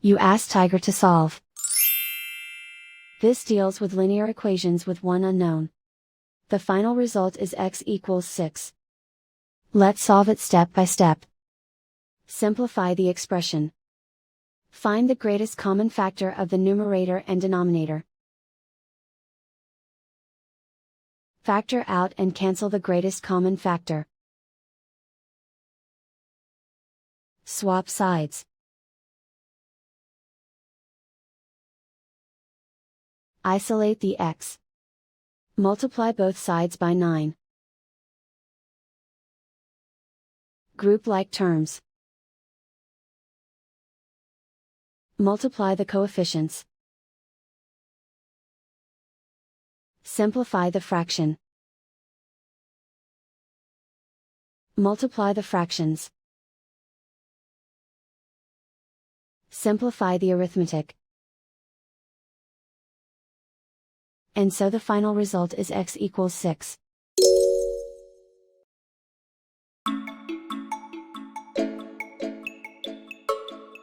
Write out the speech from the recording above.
You ask Tiger to solve. This deals with linear equations with one unknown. The final result is x equals 6. Let's solve it step by step. Simplify the expression. Find the greatest common factor of the numerator and denominator. Factor out and cancel the greatest common factor. Swap sides. Isolate the x. Multiply both sides by 9. Group like terms. Multiply the coefficients. Simplify the fraction. Multiply the fractions. Simplify the arithmetic. And so the final result is x equals 6.